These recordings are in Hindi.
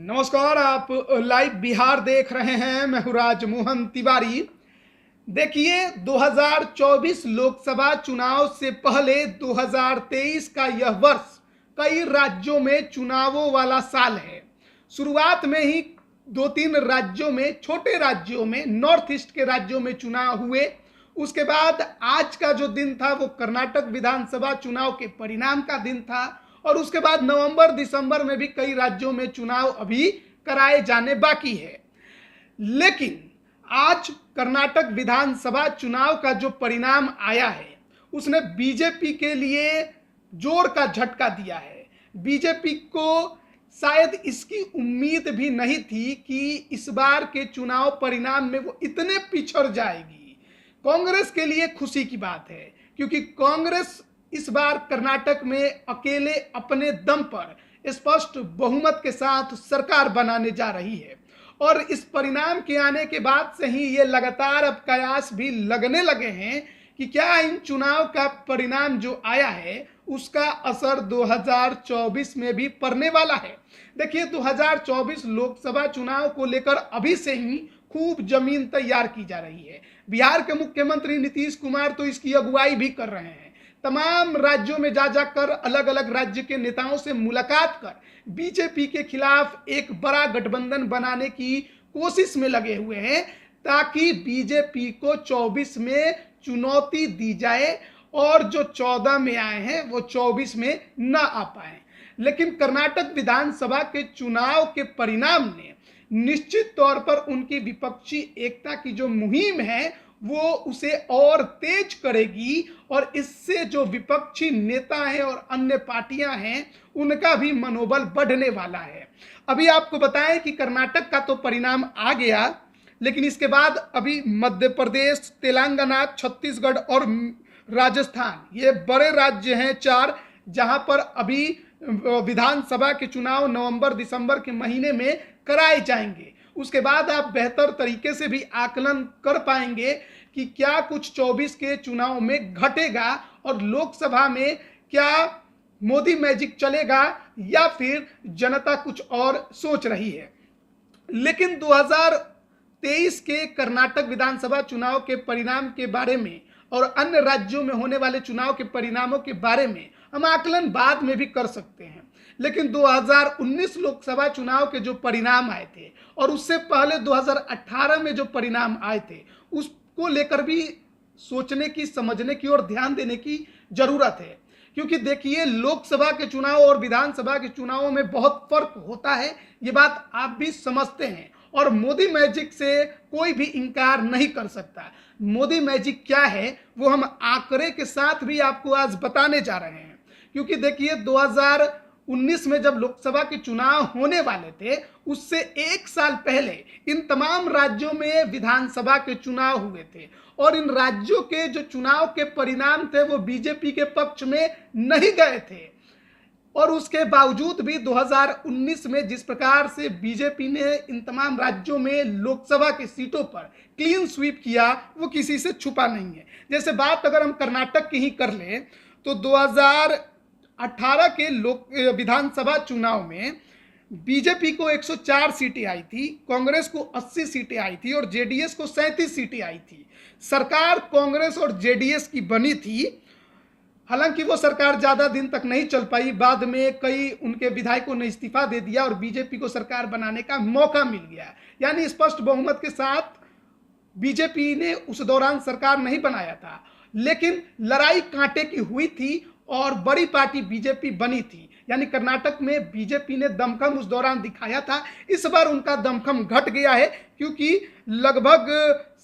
नमस्कार। आप लाइव बिहार देख रहे हैं। मैं हूं राजमोहन तिवारी। देखिए, 2024 लोकसभा चुनाव से पहले 2023 का यह वर्ष कई राज्यों में चुनावों वाला साल है। शुरुआत में ही दो तीन राज्यों में, छोटे राज्यों में, नॉर्थ ईस्ट के राज्यों में चुनाव हुए। उसके बाद आज का जो दिन था वो कर्नाटक विधानसभा चुनाव के परिणाम का दिन था। और उसके बाद नवंबर दिसंबर में भी कई राज्यों में चुनाव अभी कराए जाने बाकी है। लेकिन आज कर्नाटक विधानसभा चुनाव का जो परिणाम आया है उसने बीजेपी के लिए जोर का झटका दिया है। बीजेपी को शायद इसकी उम्मीद भी नहीं थी कि इस बार के चुनाव परिणाम में वो इतने पिछड़ जाएगी। कांग्रेस के लिए खुशी की बात है, क्योंकि कांग्रेस इस बार कर्नाटक में अकेले अपने दम पर स्पष्ट बहुमत के साथ सरकार बनाने जा रही है। और इस परिणाम के आने के बाद से ही ये लगातार अब कयास भी लगने लगे हैं कि क्या इन चुनाव का परिणाम जो आया है उसका असर 2024 में भी पड़ने वाला है। देखिए, 2024 लोकसभा चुनाव को लेकर अभी से ही खूब जमीन तैयार की जा रही है। बिहार के मुख्यमंत्री नीतीश कुमार तो इसकी अगुवाई भी कर रहे हैं। तमाम राज्यों में जा जाकर अलग अलग राज्य के नेताओं से मुलाकात कर बीजेपी के खिलाफ एक बड़ा गठबंधन बनाने की कोशिश में लगे हुए हैं, ताकि बीजेपी को 24 में चुनौती दी जाए और जो 14 में आए हैं वो 24 में न आ पाए। लेकिन कर्नाटक विधानसभा के चुनाव के परिणाम ने निश्चित तौर पर उनकी विपक्षी एकता की जो मुहिम है वो उसे और तेज करेगी। और इससे जो विपक्षी नेता हैं और अन्य पार्टियां हैं उनका भी मनोबल बढ़ने वाला है। अभी आपको बताएं कि कर्नाटक का तो परिणाम आ गया, लेकिन इसके बाद अभी मध्य प्रदेश, तेलंगाना, छत्तीसगढ़ और राजस्थान, ये बड़े राज्य हैं 4, जहां पर अभी विधानसभा के चुनाव नवंबर दिसंबर के महीने में कराए जाएंगे। उसके बाद आप बेहतर तरीके से भी आकलन कर पाएंगे कि क्या कुछ 24 के चुनाव में घटेगा और लोकसभा में क्या मोदी मैजिक चलेगा या फिर जनता कुछ और सोच रही है। लेकिन 2023 के कर्नाटक विधानसभा चुनाव के परिणाम के बारे में और अन्य राज्यों में होने वाले चुनाव के परिणामों के बारे में हम आकलन बाद में भी कर सकते हैं। लेकिन 2019 लोकसभा चुनाव के जो परिणाम आए थे और उससे पहले 2018 में जो परिणाम आए थे उसको लेकर भी सोचने की, समझने की और ध्यान देने की जरूरत है। क्योंकि देखिए, लोकसभा के चुनाव और विधानसभा के चुनावों में बहुत फर्क होता है, ये बात आप भी समझते हैं। और मोदी मैजिक से कोई भी इनकार नहीं कर सकता। मोदी मैजिक क्या है वो हम आंकड़े के साथ भी आपको आज बताने जा रहे हैं। क्योंकि देखिए, 2019 में जब लोकसभा के चुनाव होने वाले थे उससे 1 साल पहले इन तमाम राज्यों में विधानसभा के चुनाव हुए थे और इन राज्यों के जो चुनाव के परिणाम थे वो बीजेपी के पक्ष में नहीं गए थे। और उसके बावजूद भी 2019 में जिस प्रकार से बीजेपी ने इन तमाम राज्यों में लोकसभा की सीटों पर क्लीन स्वीप किया वो किसी से छुपा नहीं है। जैसे बात अगर हम कर्नाटक की ही कर लें तो 2018 के विधानसभा चुनाव में बीजेपी को 104 सीटें आई थी, कांग्रेस को 80 सीटें आई थी और जेडीएस को 37 सीटें आई थी। सरकार कांग्रेस और जेडीएस की बनी थी। हालांकि वो सरकार ज़्यादा दिन तक नहीं चल पाई, बाद में कई उनके विधायकों ने इस्तीफा दे दिया और बीजेपी को सरकार बनाने का मौका मिल गया। यानी स्पष्ट बहुमत के साथ बीजेपी ने उस दौरान सरकार नहीं बनाया था, लेकिन लड़ाई कांटे की हुई थी और बड़ी पार्टी बीजेपी बनी थी। यानी कर्नाटक में बीजेपी ने दमखम उस दौरान दिखाया था। इस बार उनका दमखम घट गया है, क्योंकि लगभग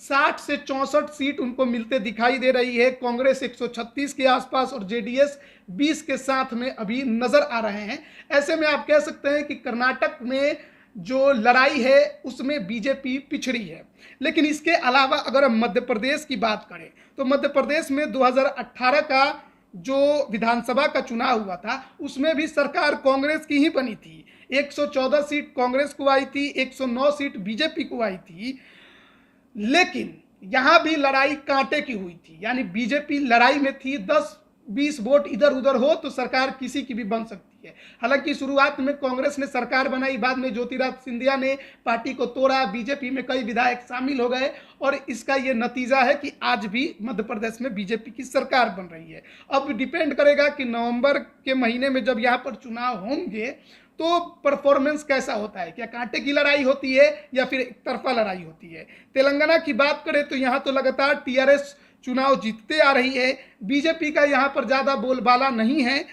60 से 64 सीट उनको मिलते दिखाई दे रही है। कांग्रेस 136 के आसपास और जेडीएस 20 के साथ में अभी नजर आ रहे हैं। ऐसे में आप कह सकते हैं कि कर्नाटक में जो लड़ाई है उसमें बीजेपी पिछड़ी है। लेकिन इसके अलावा अगर हम मध्य प्रदेश की बात करें तो मध्य प्रदेश में 2018 का जो विधानसभा का चुनाव हुआ था उसमें भी सरकार कांग्रेस की ही बनी थी। 114 सीट कांग्रेस को आई थी, 109 सीट बीजेपी को आई थी। लेकिन यहां भी लड़ाई कांटे की हुई थी। यानी बीजेपी लड़ाई में थी, 10-20 वोट इधर उधर हो तो सरकार किसी की भी बन सकती है। हालांकि शुरुआत में कांग्रेस ने सरकार बनाई, बाद में ज्योतिरादित्य सिंधिया ने पार्टी को तोड़ा, बीजेपी में कई विधायक शामिल हो गए और इसका ये नतीजा है कि आज भी मध्य प्रदेश में बीजेपी की सरकार बन रही है। अब डिपेंड करेगा कि नवंबर के महीने में जब यहाँ पर चुनाव होंगे तो परफॉर्मेंस कैसा होता है, क्या कांटे की लड़ाई होती है या फिर एक तरफा लड़ाई होती है। तेलंगाना की बात करें तो यहाँ तो लगातार टीआरएस चुनाव जीतते आ रही है, बीजेपी का यहाँ पर ज़्यादा बोलबाला नहीं है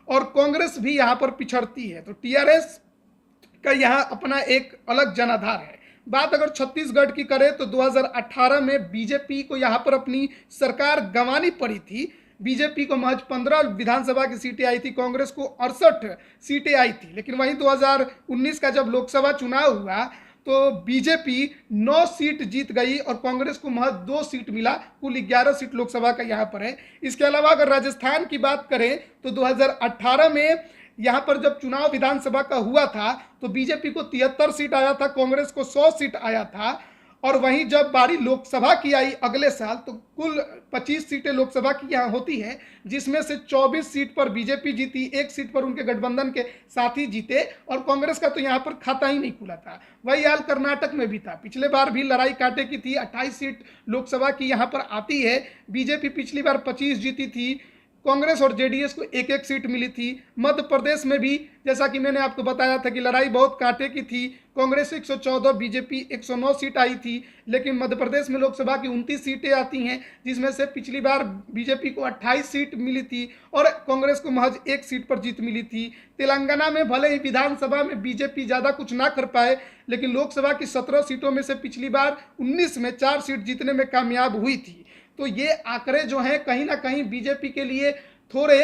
और कांग्रेस भी यहाँ पर पिछड़ती है। तो टीआरएस का यहाँ अपना एक अलग जनाधार है। बात अगर छत्तीसगढ़ की करें तो 2018 में बीजेपी को यहाँ पर अपनी सरकार गंवानी पड़ी थी। बीजेपी को महज 15 विधानसभा की सीटें आई थी, कांग्रेस को 68 सीटें आई थी। लेकिन वहीं 2019 का जब लोकसभा चुनाव हुआ तो बीजेपी 9 सीट जीत गई और कांग्रेस को महज 2 सीट मिला। कुल 11 सीट लोकसभा का यहाँ पर है। इसके अलावा अगर राजस्थान की बात करें तो 2018 में यहाँ पर जब चुनाव विधानसभा का हुआ था तो बीजेपी को 73 सीट आया था, कांग्रेस को 100 सीट आया था। और वहीं जब बारी लोकसभा की आई अगले साल तो कुल 25 सीटें लोकसभा की यहाँ होती है, जिसमें से 24 सीट पर बीजेपी जीती, 1 सीट पर उनके गठबंधन के साथी जीते और कांग्रेस का तो यहाँ पर खाता ही नहीं खुला था। वही हाल कर्नाटक में भी था, पिछले बार भी लड़ाई कांटे की थी। 28 सीट लोकसभा की यहाँ पर आती है, बीजेपी पिछली बार 25 जीती थी, कांग्रेस और जेडीएस को 1-1 सीट मिली थी। मध्य प्रदेश में भी जैसा कि मैंने आपको बताया था कि लड़ाई बहुत कांटे की थी, कांग्रेस 114, बीजेपी 109 सीट आई थी। लेकिन मध्य प्रदेश में लोकसभा की 29 सीटें आती हैं, जिसमें से पिछली बार बीजेपी को 28 सीट मिली थी और कांग्रेस को महज 1 सीट पर जीत मिली थी। तेलंगाना में भले ही विधानसभा में बीजेपी ज़्यादा कुछ ना कर पाए, लेकिन लोकसभा की 17 सीटों में से पिछली बार 19 में 4 सीट जीतने में कामयाब हुई थी। तो ये आंकड़े जो हैं कहीं ना कहीं बीजेपी के लिए थोड़े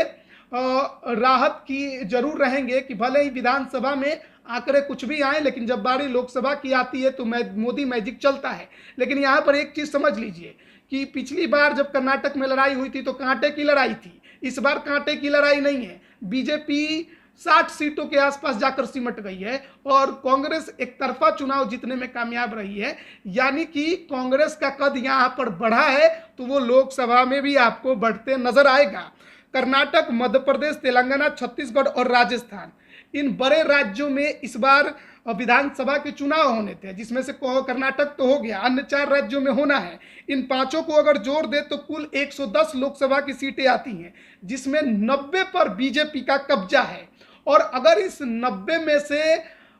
राहत की जरूर रहेंगे कि भले ही विधानसभा में आंकड़े कुछ भी आए, लेकिन जब बारी लोकसभा की आती है तो मोदी मैजिक चलता है। लेकिन यहाँ पर एक चीज़ समझ लीजिए कि पिछली बार जब कर्नाटक में लड़ाई हुई थी तो कांटे की लड़ाई थी, इस बार कांटे की लड़ाई नहीं है। बीजेपी 60 सीटों के आसपास जाकर सिमट गई है और कांग्रेस एक तरफा चुनाव जीतने में कामयाब रही है। यानी कि कांग्रेस का कद यहाँ पर बढ़ा है तो वो लोकसभा में भी आपको बढ़ते नजर आएगा। कर्नाटक, मध्य प्रदेश, तेलंगाना, छत्तीसगढ़ और राजस्थान, इन बड़े राज्यों में इस बार विधानसभा के चुनाव होने थे, जिसमें से कर्नाटक तो हो गया, अन्य 4 राज्यों में होना है। इन पांचों को अगर जोड़ दे तो कुल 110 लोकसभा की सीटें आती हैं, जिसमें 90 पर बीजेपी का कब्जा है। और अगर इस 90 में से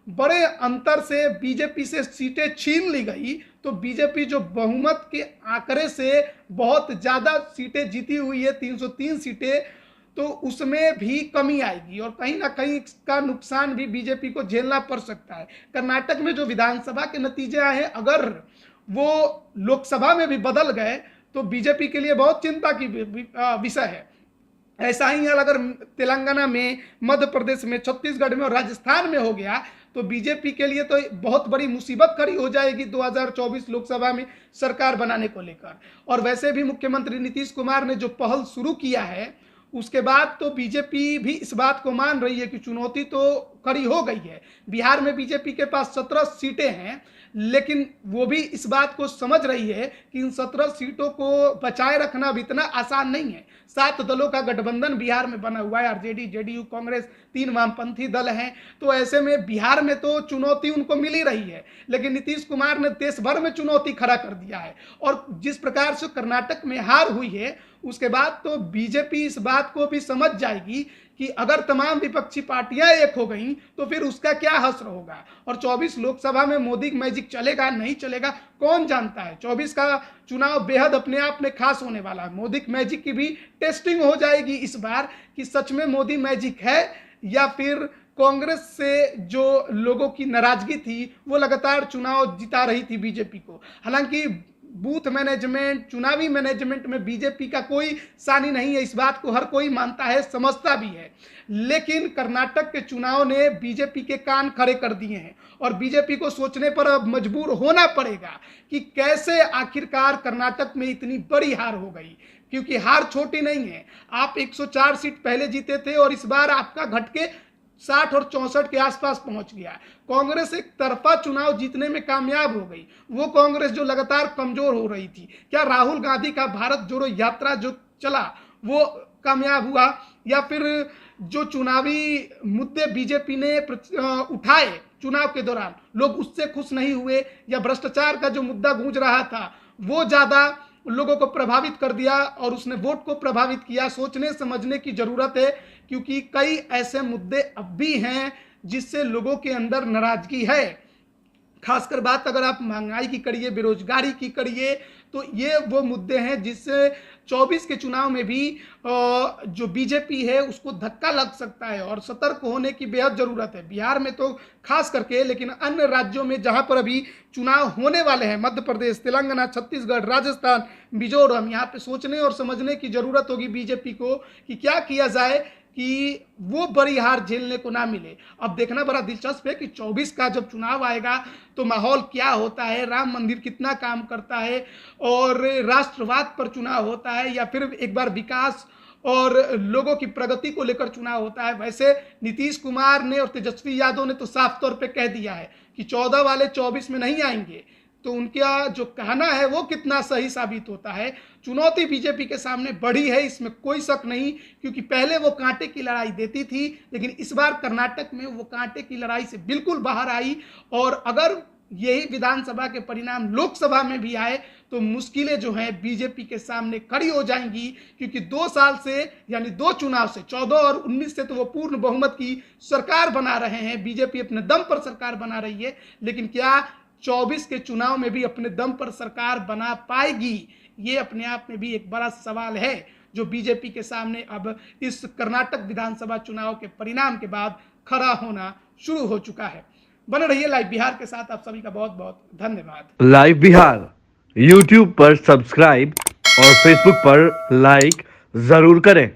बड़े अंतर से बीजेपी से सीटें छीन ली गई तो बीजेपी जो बहुमत के आंकड़े से बहुत ज़्यादा सीटें जीती हुई है, 303 सीटें, तो उसमें भी कमी आएगी और कहीं ना कहीं इसका नुकसान भी बीजेपी को झेलना पड़ सकता है। कर्नाटक में जो विधानसभा के नतीजे आए हैं, अगर वो लोकसभा में भी बदल गए तो बीजेपी के लिए बहुत चिंता की विषय है। ऐसा ही हाल अगर तेलंगाना में, मध्य प्रदेश में, छत्तीसगढ़ में और राजस्थान में हो गया तो बीजेपी के लिए तो बहुत बड़ी मुसीबत खड़ी हो जाएगी 2024 लोकसभा में सरकार बनाने को लेकर। और वैसे भी मुख्यमंत्री नीतीश कुमार ने जो पहल शुरू किया है उसके बाद तो बीजेपी भी इस बात को मान रही है कि चुनौती तो खड़ी हो गई है। बिहार में बीजेपी के पास 17 सीटें हैं, लेकिन वो भी इस बात को समझ रही है कि इन 17 सीटों को बचाए रखना भी इतना आसान नहीं है। 7 दलों का गठबंधन बिहार में बना हुआ है, आरजेडी, जेडीयू, कांग्रेस, 3 वामपंथी दल हैं। तो ऐसे में बिहार में तो चुनौती उनको मिल ही रही है, लेकिन नीतीश कुमार ने देश भर में चुनौती खड़ा कर दिया है। और जिस प्रकार से कर्नाटक में हार हुई है उसके बाद तो बीजेपी इस बात को भी समझ जाएगी कि अगर तमाम विपक्षी पार्टियां एक हो गई तो फिर उसका क्या हश्र होगा। और 24 लोकसभा में मोदी मैजिक चलेगा नहीं चलेगा कौन जानता है। 24 का चुनाव बेहद अपने आप में खास होने वाला है। मोदी मैजिक की भी टेस्टिंग हो जाएगी इस बार कि सच में मोदी मैजिक है या फिर कांग्रेस से जो लोगों की नाराजगी थी वो लगातार चुनाव जिता रही थी बीजेपी को। हालांकि बूथ मैनेजमेंट, चुनावी मैनेजमेंट में बीजेपी का कोई सानी नहीं है, इस बात को हर कोई मानता है, समझता भी है। लेकिन कर्नाटक के चुनाव ने बीजेपी के कान खड़े कर दिए हैं और बीजेपी को सोचने पर अब मजबूर होना पड़ेगा कि कैसे आखिरकार कर्नाटक में इतनी बड़ी हार हो गई, क्योंकि हार छोटी नहीं है। आप 104 सीट पहले जीते थे और इस बार आपका घट के 60 और 64 के आसपास पहुंच गया। कांग्रेस एक तरफा चुनाव जीतने में कामयाब हो गई। वो कांग्रेस जो लगातार कमजोर हो रही थी, क्या राहुल गांधी का भारत जोड़ो यात्रा जो चला वो कामयाब हुआ, या फिर जो चुनावी मुद्दे बीजेपी ने उठाए चुनाव के दौरान लोग उससे खुश नहीं हुए, या भ्रष्टाचार का जो मुद्दा गूंज रहा था वो ज़्यादा लोगों को प्रभावित कर दिया और उसने वोट को प्रभावित किया। सोचने समझने की ज़रूरत है, क्योंकि कई ऐसे मुद्दे अब भी हैं जिससे लोगों के अंदर नाराजगी है। खासकर बात अगर आप महंगाई की करिए, बेरोजगारी की करिए, तो ये वो मुद्दे हैं जिससे 24 के चुनाव में भी जो बीजेपी है उसको धक्का लग सकता है, और सतर्क होने की बेहद ज़रूरत है। बिहार में तो खास करके, लेकिन अन्य राज्यों में जहां पर अभी चुनाव होने वाले हैं, मध्य प्रदेश, तेलंगाना, छत्तीसगढ़, राजस्थान, मिजोरम, यहाँ पे सोचने और समझने की ज़रूरत होगी बीजेपी को कि क्या किया जाए कि वो बड़ी हार झेलने को ना मिले। अब देखना बड़ा दिलचस्प है कि 24 का जब चुनाव आएगा तो माहौल क्या होता है, राम मंदिर कितना काम करता है, और राष्ट्रवाद पर चुनाव होता है, या फिर एक बार विकास और लोगों की प्रगति को लेकर चुनाव होता है। वैसे नीतीश कुमार ने और तेजस्वी यादव ने तो साफ तौर पे कह दिया है कि 14 वाले 24 में नहीं आएंगे, तो उनका जो कहना है वो कितना सही साबित होता है। चुनौती बीजेपी के सामने बड़ी है, इसमें कोई शक नहीं, क्योंकि पहले वो कांटे की लड़ाई देती थी, लेकिन इस बार कर्नाटक में वो कांटे की लड़ाई से बिल्कुल बाहर आई। और अगर यही विधानसभा के परिणाम लोकसभा में भी आए तो मुश्किलें जो हैं बीजेपी के सामने खड़ी हो जाएंगी, क्योंकि 2 साल से, यानी 2 चुनाव से, 14 और 19 से तो वो पूर्ण बहुमत की सरकार बना रहे हैं, बीजेपी अपने दम पर सरकार बना रही है, लेकिन क्या 24 के चुनाव में भी अपने दम पर सरकार बना पाएगी? ये अपने आप में भी एक बड़ा सवाल है जो बीजेपी के सामने अब इस कर्नाटक विधानसभा चुनाव के परिणाम के बाद खड़ा होना शुरू हो चुका है। बने रहिए लाइव बिहार के साथ। आप सभी का बहुत बहुत धन्यवाद। लाइव बिहार यूट्यूब पर सब्सक्राइब और फेसबुक पर लाइक जरूर करें।